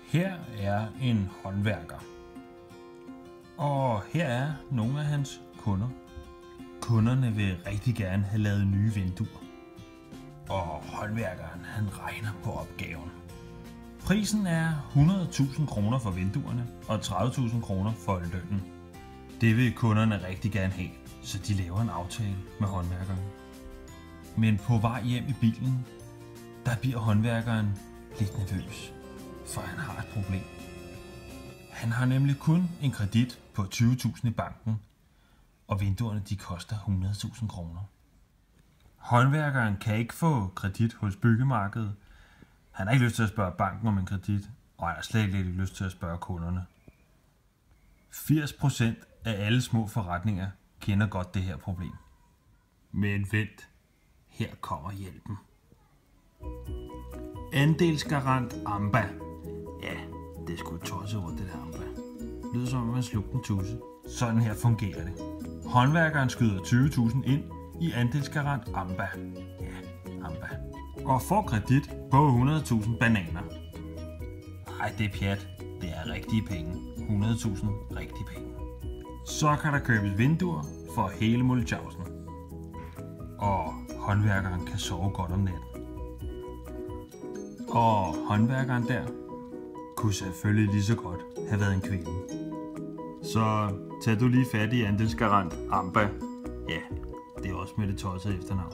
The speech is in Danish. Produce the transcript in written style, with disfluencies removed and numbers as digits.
Her er en håndværker. Og her er nogle af hans kunder. Kunderne vil rigtig gerne have lavet nye vinduer. Og håndværkeren han regner på opgaven. Prisen er 100.000 kroner for vinduerne og 30.000 kroner for lønnen. Det vil kunderne rigtig gerne have, så de laver en aftale med håndværkeren. Men på vej hjem i bilen, der bliver håndværkeren lidt nervøs, for han har et problem. Han har nemlig kun en kredit på 20.000 i banken, og vinduerne de koster 100.000 kroner. Håndværkeren kan ikke få kredit hos byggemarkedet. Han har ikke lyst til at spørge banken om en kredit, og han har slet ikke lyst til at spørge kunderne. 80% af alle små forretninger kender godt det her problem. Men vent, her kommer hjælpen. Andelsgarant AMBA. Ja, det er sgu et tosseord, det der AMBA. Det lyder som om man slugte en tusse. Sådan her fungerer det. Håndværkeren skyder 20.000 ind i andelsgarant AMBA. Ja, AMBA. Og får kredit på 100.000 bananer. Ej, det er pjat. Det er rigtige penge. 100.000 rigtige penge. Så kan der købes vinduer for hele muligheden. Og håndværkeren kan sove godt om natten. Og håndværkeren der kunne selvfølgelig lige så godt have været en kvinde. Så tag du lige fat i andelsgarant AMBA. Ja, det er også med det tossede efternavn.